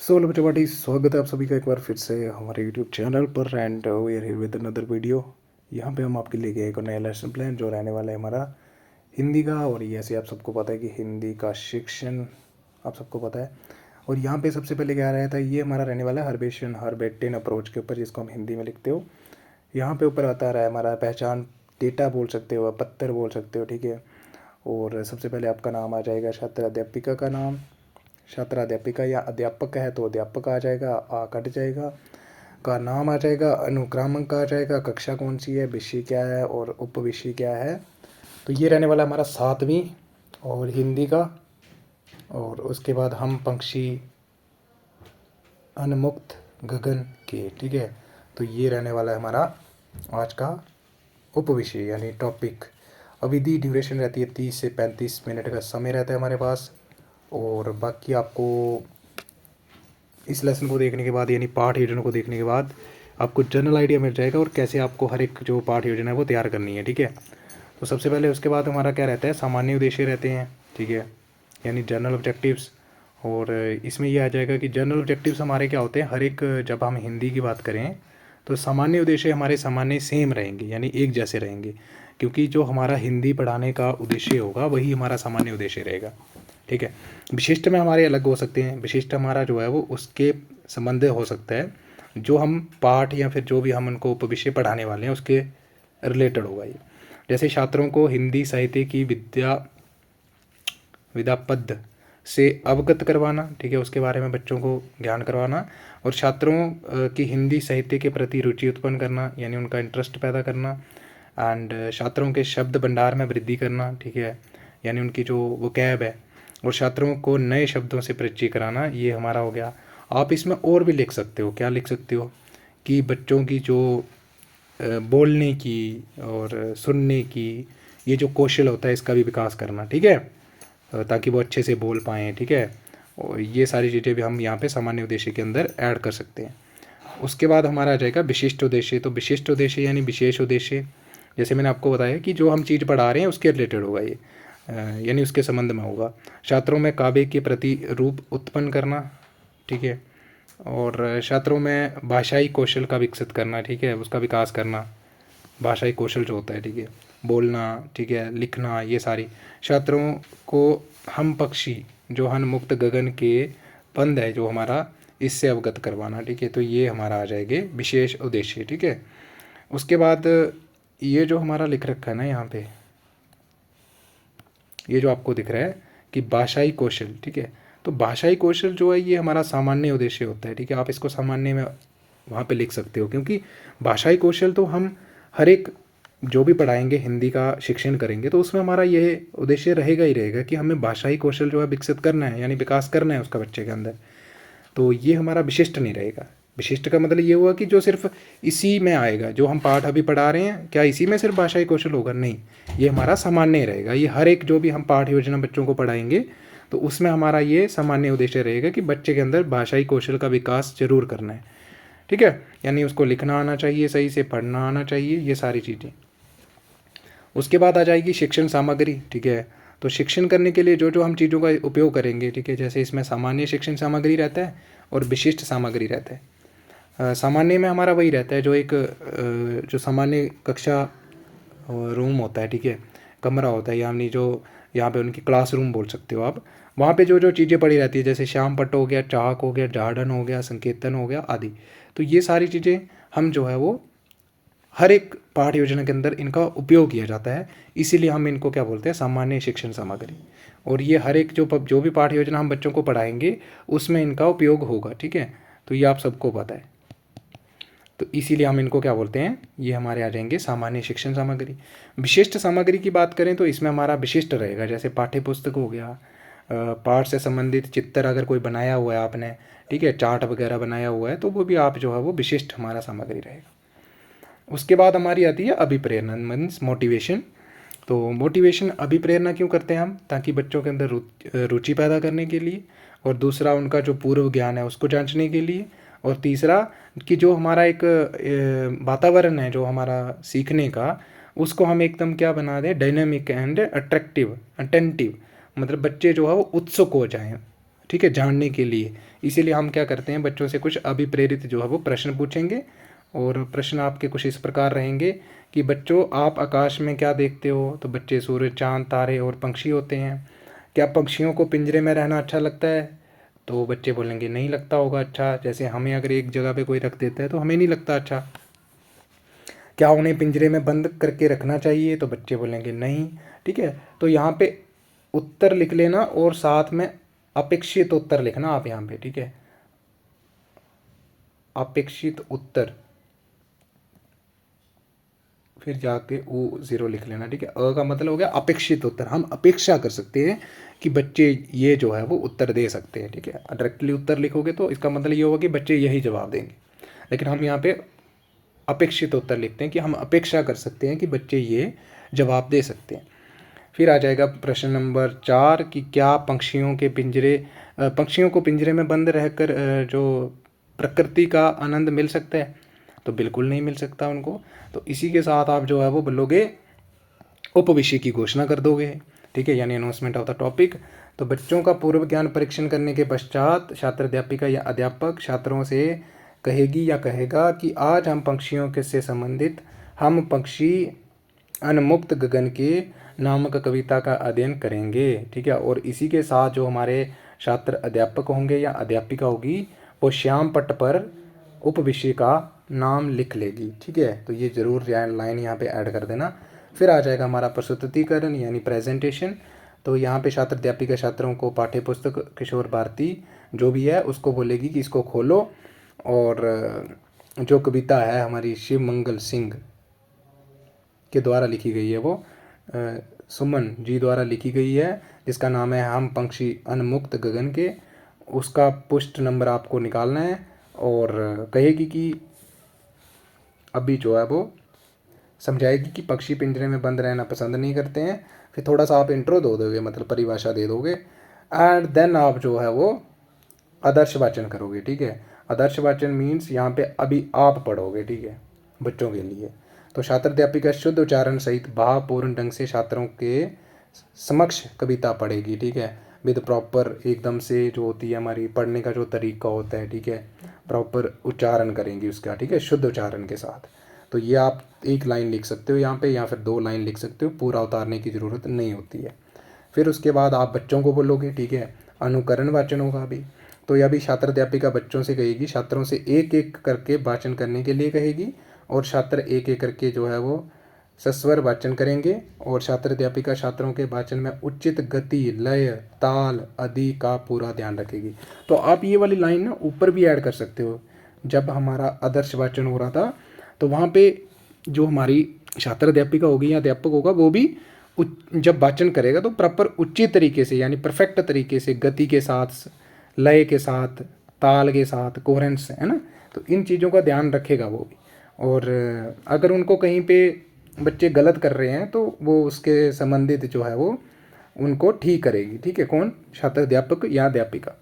So hello बच्चों, स्वागत है आप सभी का एक बार फिर से हमारे यूट्यूब चैनल पर। And we are here with another video. यहाँ पे हम आपके लिए गए एक नया लेसन प्लान जो रहने वाला है हमारा हिंदी का। और ये ऐसे आप सबको पता है कि हिंदी का शिक्षण आप सबको पता है। और यहाँ पे सबसे पहले क्या रहता है, ये हमारा रहने वाला है हर्बेटियन अप्रोच के ऊपर, जिसको हम हिंदी में लिखते हो। यहाँ पे ऊपर आता रहा है हमारा पहचान, डेटा बोल सकते हो, पत्थर बोल सकते हो, ठीक है। और सबसे पहले आपका नाम आ जाएगा, छात्र अध्यापिका का नाम, छात्र अध्यापिका या अध्यापक है तो अध्यापक आ जाएगा, आ कट जाएगा, का नाम आ जाएगा, अनुक्रमांक आ जाएगा, कक्षा कौन सी है, विषय क्या है और उपविषय क्या है। तो ये रहने वाला हमारा 7वीं और हिंदी का। और उसके बाद हम पंक्षी अनमुक्त गगन के, ठीक है। तो ये रहने वाला है हमारा आज का उपविषय यानी टॉपिक। अवधि ड्यूरेशन रहती है 30 से 35 मिनट का समय रहता है हमारे पास। और बाकी आपको इस लेसन को देखने के बाद यानी पाठ योजना को देखने के बाद आपको जनरल आइडिया मिल जाएगा और कैसे आपको हर एक जो पाठ योजना है वो तैयार करनी है, ठीक है। तो सबसे पहले उसके बाद हमारा क्या रहता है, सामान्य उद्देश्य रहते हैं, ठीक है, यानी जनरल ऑब्जेक्टिव्स। और इसमें ये आ जाएगा कि जनरल ऑब्जेक्टिव्स हमारे क्या होते हैं, हर एक जब हम हिंदी की बात करें तो सामान्य उद्देश्य हमारे सामान्य सेम रहेंगे यानी एक जैसे रहेंगे, क्योंकि जो हमारा हिंदी पढ़ाने का उद्देश्य होगा वही हमारा सामान्य उद्देश्य रहेगा, ठीक है। विशिष्ट में हमारे अलग हो सकते हैं, विशिष्ट हमारा जो है वो उसके संबंध हो सकता है, जो हम पाठ या फिर जो भी हम उनको उपविषय पढ़ाने वाले हैं उसके रिलेटेड होगा ये। जैसे छात्रों को हिंदी साहित्य की विद्यापद से अवगत करवाना, ठीक है, उसके बारे में बच्चों को ज्ञान करवाना। और छात्रों की हिंदी साहित्य के प्रति रुचि उत्पन्न करना यानी उनका इंटरेस्ट पैदा करना। एंड छात्रों के शब्द भंडार में वृद्धि करना, ठीक है, यानी उनकी जो वोकैब है। और छात्रों को नए शब्दों से परिचय कराना, ये हमारा हो गया। आप इसमें और भी लिख सकते हो, क्या लिख सकते हो कि बच्चों की जो बोलने की और सुनने की ये जो कौशल होता है इसका भी विकास करना, ठीक है, ताकि वो अच्छे से बोल पाएँ, ठीक है। और ये सारी चीज़ें भी हम यहाँ पे सामान्य उद्देश्य के अंदर ऐड कर सकते हैं। उसके बाद हमारा आ जाएगा विशिष्ट उद्देश्य। तो विशिष्ट उद्देश्य यानी विशेष उद्देश्य, जैसे मैंने आपको बताया कि जो हम चीज़ पढ़ा रहे हैं उसके रिलेटेड होगा ये, यानी उसके संबंध में होगा। छात्रों में काव्य के प्रति रूप उत्पन्न करना, ठीक है। और छात्रों में भाषाई कौशल का विकसित करना, ठीक है, उसका विकास करना, भाषाई कौशल जो होता है, ठीक है, बोलना, ठीक है, लिखना, ये सारी। छात्रों को हम पक्षी जो हन मुक्त गगन के पंद है जो हमारा, इससे अवगत करवाना, ठीक है। तो ये हमारा आ जाएंगे विशेष उद्देश्य, ठीक है। उसके बाद ये जो हमारा लिख रखा है ना यहाँ पे, ये जो आपको दिख रहा है कि भाषाई कौशल, ठीक है। तो भाषाई कौशल जो है ये हमारा सामान्य उद्देश्य होता है, ठीक है। आप इसको सामान्य में वहाँ पे लिख सकते हो, क्योंकि भाषाई कौशल तो हम हर एक जो भी पढ़ाएंगे, हिंदी का शिक्षण करेंगे तो उसमें हमारा ये उद्देश्य रहेगा ही रहेगा कि हमें भाषाई कौशल जो है विकसित करना है यानी विकास करना है उसका बच्चे के अंदर। तो ये हमारा विशिष्ट नहीं रहेगा। विशिष्ट का मतलब ये हुआ कि जो सिर्फ इसी में आएगा, जो हम पाठ अभी पढ़ा रहे हैं क्या इसी में सिर्फ भाषाई कौशल होगा, नहीं, ये हमारा सामान्य रहेगा। ये हर एक जो भी हम पाठ योजना बच्चों को पढ़ाएंगे तो उसमें हमारा ये सामान्य उद्देश्य रहेगा कि बच्चे के अंदर भाषाई कौशल का विकास जरूर करना है, ठीक है, यानी उसको लिखना आना चाहिए, सही से पढ़ना आना चाहिए, ये सारी चीज़ें। उसके बाद आ जाएगी शिक्षण सामग्री, ठीक है। तो शिक्षण करने के लिए जो जो हम चीज़ों का उपयोग करेंगे, ठीक है, जैसे इसमें सामान्य शिक्षण सामग्री रहता है और विशिष्ट सामग्री रहता है। सामान्य में हमारा वही रहता है जो एक जो सामान्य कक्षा रूम होता है, ठीक है, कमरा होता है, यानी जो यहाँ पे उनकी क्लासरूम बोल सकते हो आप। वहाँ पे जो जो चीज़ें पड़ी रहती है जैसे श्याम पट्ट हो गया, चाक हो गया, जार्डन हो गया, संकेतन हो गया आदि। तो ये सारी चीज़ें हम जो है वो हर एक पाठ योजना के अंदर इनका उपयोग किया जाता है, इसीलिए हम इनको क्या बोलते हैं, सामान्य शिक्षण सामग्री। और ये हर एक जो भी पाठ योजना हम बच्चों को पढ़ाएंगे उसमें इनका उपयोग होगा, ठीक है। तो ये आप सबको पता है, तो इसीलिए हम इनको क्या बोलते हैं, ये हमारे आ जाएंगे सामान्य शिक्षण सामग्री। विशिष्ट सामग्री की बात करें तो इसमें हमारा विशिष्ट रहेगा, जैसे पाठ्य पुस्तक हो गया, पाठ से संबंधित चित्र अगर कोई बनाया हुआ है आपने, ठीक है, चार्ट वगैरह बनाया हुआ है तो वो भी आप जो है वो विशिष्ट हमारा सामग्री रहेगा। उसके बाद हमारी आती है अभिप्रेरणा मीन्स मोटिवेशन। तो मोटिवेशन अभिप्रेरणा क्यों करते हैं हम, ताकि बच्चों के अंदर रुचि पैदा करने के लिए, और दूसरा उनका जो पूर्व ज्ञान है उसको जांचने के लिए, और तीसरा कि जो हमारा एक वातावरण है जो हमारा सीखने का, उसको हम एकदम क्या बना दें, डायनामिक एंड अट्रैक्टिव, अटेंटिव, मतलब बच्चे जो है वो उत्सुक हो जाएं, ठीक है, जानने के लिए। इसीलिए हम क्या करते हैं, बच्चों से कुछ अभिप्रेरित जो है वो प्रश्न पूछेंगे। और प्रश्न आपके कुछ इस प्रकार रहेंगे कि बच्चों आप आकाश में क्या देखते हो? तो बच्चे सूर्य, चांद, तारे और पंक्षी होते हैं। क्या पक्षियों को पिंजरे में रहना अच्छा लगता है? तो बच्चे बोलेंगे नहीं लगता होगा अच्छा, जैसे हमें अगर एक जगह पे कोई रख देता है तो हमें नहीं लगता अच्छा। क्या उन्हें पिंजरे में बंद करके रखना चाहिए? तो बच्चे बोलेंगे नहीं। ठीक है, तो यहाँ पे उत्तर लिख लेना और साथ में अपेक्षित उत्तर लिखना आप यहाँ पे। ठीक है, अपेक्षित उत्तर, फिर जाके ओ ज़ीरो लिख लेना। ठीक है, अ का मतलब हो गया अपेक्षित उत्तर। हम अपेक्षा कर सकते हैं कि बच्चे ये जो है वो उत्तर दे सकते हैं। ठीक है, डायरेक्टली उत्तर लिखोगे तो इसका मतलब ये होगा कि बच्चे यही जवाब देंगे, लेकिन हम यहाँ पे अपेक्षित उत्तर लिखते हैं कि हम अपेक्षा कर सकते हैं कि बच्चे ये जवाब दे सकते हैं। फिर आ जाएगा प्रश्न नंबर 4 कि क्या पक्षियों को पिंजरे में बंद रहकर जो प्रकृति का आनंद मिल सकता है? तो बिल्कुल नहीं मिल सकता उनको। तो इसी के साथ आप जो है वो बोलोगे उपविषय की घोषणा कर दोगे। ठीक है, यानी अनाउंसमेंट ऑफ द टॉपिक। तो बच्चों का पूर्व ज्ञान परीक्षण करने के पश्चात छात्र अध्यापिका या अध्यापक छात्रों से कहेगी या कहेगा कि आज हम पक्षियों के से संबंधित हम पक्षी अनमुक्त गगन के नामक कविता का अध्ययन करेंगे। ठीक है, और इसी के साथ जो हमारे छात्र अध्यापक होंगे या अध्यापिका होगी वो श्याम पट्ट पर उपविषय का नाम लिख लेगी। ठीक है, तो ये ज़रूर लाइन यहाँ पे ऐड कर देना। फिर आ जाएगा हमारा प्रस्तुतिकरण यानी प्रेजेंटेशन। तो यहाँ पे छात्र अध्यापिका छात्रों को पाठ्य पुस्तक किशोर भारती जो भी है उसको बोलेगी कि इसको खोलो, और जो कविता है हमारी शिव मंगल सिंह के द्वारा लिखी गई है, वो सुमन जी द्वारा लिखी गई है, जिसका नाम है हम पक्षी अनमुक्त गगन के, उसका पुष्ट नंबर आपको निकालना है। और कहेगी कि अभी जो है वो समझाएगी कि पक्षी पिंजरे में बंद रहना पसंद नहीं करते हैं। फिर थोड़ा सा आप इंट्रो दे दोगे, मतलब परिभाषा दे दोगे, एंड देन आप जो है वो आदर्श वाचन करोगे। ठीक है, आदर्श वाचन मीन्स यहाँ पे अभी आप पढ़ोगे। ठीक है, बच्चों के लिए। तो छात्र अध्यापिका शुद्ध उच्चारण सहित भावपूर्ण ढंग से छात्रों के समक्ष कविता पढ़ेगी। ठीक है, विद प्रॉपर एकदम से जो होती है हमारी पढ़ने का जो तरीका होता है। ठीक है, प्रॉपर उच्चारण करेंगी उसका। ठीक है, शुद्ध उच्चारण के साथ। तो ये आप एक लाइन लिख सकते हो यहाँ पे, या फिर 2 लाइन लिख सकते हो, पूरा उतारने की ज़रूरत नहीं होती है। फिर उसके बाद आप बच्चों को बोलोगे। ठीक है, अनुकरण वाचन होगा अभी। तो यह भी छात्र अध्यापिका बच्चों से कहेगी, छात्रों से एक एक करके वाचन करने के लिए कहेगी, और छात्र एक एक करके जो है वो सस्वर वाचन करेंगे। और छात्र अध्यापिका छात्रों के वाचन में उचित गति, लय, ताल आदि का पूरा ध्यान रखेगी। तो आप ये वाली लाइन ना ऊपर भी ऐड कर सकते हो। जब हमारा आदर्श वाचन हो रहा था तो वहाँ पे जो हमारी छात्र अध्यापिका होगी या अध्यापक होगा वो भी जब वाचन करेगा तो प्रॉपर उचित तरीके से यानी परफेक्ट तरीके से, गति के साथ, लय के साथ, ताल के साथ, कोहेरेंस है ना, तो इन चीज़ों का ध्यान रखेगा वो भी। और अगर उनको कहीं पे बच्चे गलत कर रहे हैं तो वो उसके संबंधित जो है वो उनको ठीक करेगी। ठीक है, कौन? छात्र अध्यापक या अध्यापिका।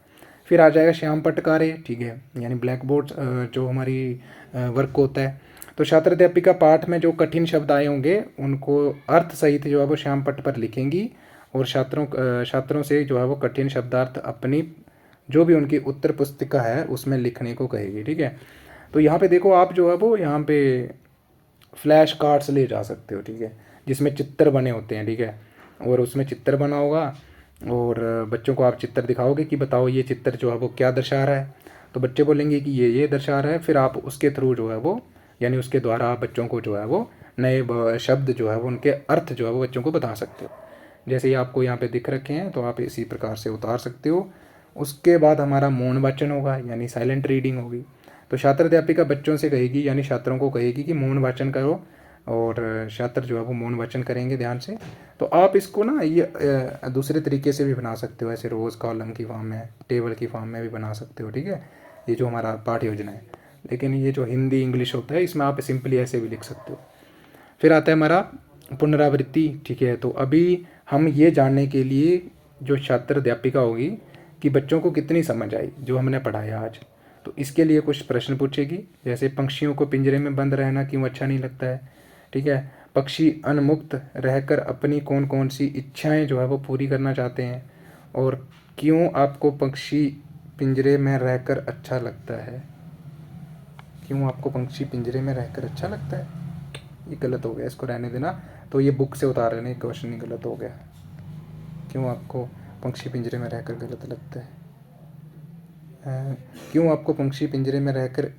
फिर आ जाएगा श्याम पट्ट कार्य। ठीक है, यानी ब्लैक बोर्ड जो हमारी वर्क होता है। तो छात्र अध्यापिका पाठ में जो कठिन शब्द आए होंगे उनको अर्थ सहित जो है वो श्याम पट्ट पर लिखेंगी, और छात्रों से जो है वो कठिन शब्दार्थ अपनी जो भी उनकी उत्तर पुस्तिका है उसमें लिखने को कहेगी। ठीक है, तो यहाँ पे देखो आप जो है वो यहाँ पे फ्लैश कार्ड्स ले जा सकते हो। ठीक है, जिसमें चित्र बने होते हैं। ठीक है, और उसमें चित्र बना होगा और बच्चों को आप चित्र दिखाओगे कि बताओ ये चित्र जो है वो क्या दर्शा रहा है। तो बच्चे बोलेंगे कि ये दर्शा रहा है। फिर आप उसके थ्रू जो है वो यानी उसके द्वारा आप बच्चों को जो है वो नए शब्द जो है वो उनके अर्थ जो है वो बच्चों को बता सकते हो। जैसे ही आपको यहाँ पे दिख रखे हैं तो आप इसी प्रकार से उतार सकते हो। उसके बाद हमारा मौन वाचन होगा यानी साइलेंट रीडिंग होगी। तो छात्र अध्यापिका बच्चों से कहेगी यानी छात्रों को कहेगी कि मौन वाचन करो, और छात्र जो है वो मौन वाचन करेंगे ध्यान से। तो आप इसको ना ये दूसरे तरीके से भी बना सकते हो, ऐसे रोज़ कॉलम की फॉर्म में, टेबल की फॉर्म में भी बना सकते हो। ठीक है, ये जो हमारा पाठ योजना है। लेकिन ये जो हिंदी इंग्लिश होता है इसमें आप सिंपली ऐसे भी लिख सकते हो। फिर आता है हमारा पुनरावृत्ति। ठीक है, तो अभी हम ये जानने के लिए जो छात्र अध्यापिका होगी कि बच्चों को कितनी समझ आई जो हमने पढ़ाया आज, तो इसके लिए कुछ प्रश्न पूछेगी। जैसे पक्षियों को पिंजरे में बंद रहना क्यों अच्छा नहीं लगता है? ठीक है, पक्षी अनमुक्त रहकर अपनी कौन कौन सी इच्छाएं जो है वो पूरी करना चाहते हैं, और क्यों आपको पक्षी पिंजरे में रहकर अच्छा लगता है? क्यों आपको पंछी पिंजरे में रहकर अच्छा लगता है? ये गलत हो गया, इसको रहने देना। तो ये बुक से उतार रहे हैं, क्वेश्चन ही गलत हो गया। क्यों आपको पंछी पिंजरे में रहकर गलत लगता है? क्यों आपको पंछी पिंजरे में रहकर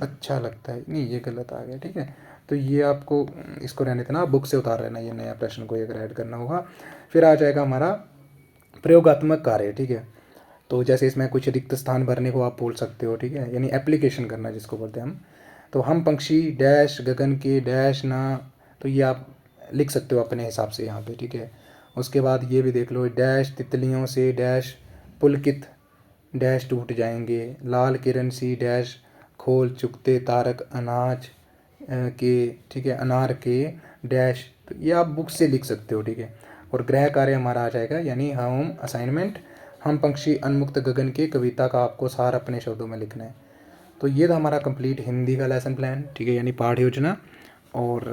अच्छा लगता है, नहीं ये गलत आ गया, ठीक है। तो ये आपको इसको रहने देना, आप बुक से उतार लेना ये नया प्रश्न को अगर ऐड करना होगा। फिर आ जाएगा हमारा प्रयोगात्मक कार्य, ठीक है। तो जैसे इसमें कुछ रिक्त स्थान भरने को आप बोल सकते हो, ठीक है, यानी एप्लीकेशन करना जिसको बोलते हैं हम। तो हम पंक्षी डैश गगन के डैश ना, तो ये आप लिख सकते हो अपने हिसाब से यहाँ पे, ठीक है। उसके बाद ये भी देख लो, डैश तितलियों से डैश पुलकित डैश टूट जाएंगे, लाल किरण सी डैश खोल चुकते तारक अनाज के, ठीक है, अनार के डैश। तो ये आप बुक से लिख सकते हो, ठीक है। और गृह कार्य हमारा आ जाएगा, यानी होम असाइनमेंट, हम पंक्षी उन्मुक्त गगन के कविता का आपको सार अपने शब्दों में लिखना है। तो ये था हमारा कंप्लीट हिंदी का लेसन प्लान, ठीक है, यानी पाठ योजना। और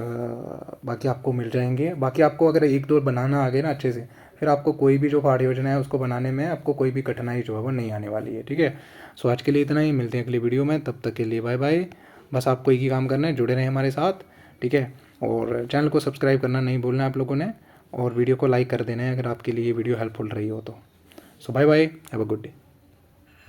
बाकी आपको मिल जाएंगे। बाकी आपको अगर एक दो बनाना आ गया ना अच्छे से, फिर आपको कोई भी जो पाठ योजना है उसको बनाने में आपको कोई भी कठिनाई जो है वो नहीं आने वाली है, ठीक है। सो आज के लिए इतना ही, मिलते हैं अगली वीडियो में, तब तक के लिए बाय बाय। बस आपको एक ही काम करना है, जुड़े रहें हमारे साथ, ठीक है। और चैनल को सब्सक्राइब करना नहीं भूलना है आप लोगों ने, और वीडियो को लाइक कर देना है अगर आपके लिए ये वीडियो हेल्पफुल रही हो तो। So bye bye, have a good day.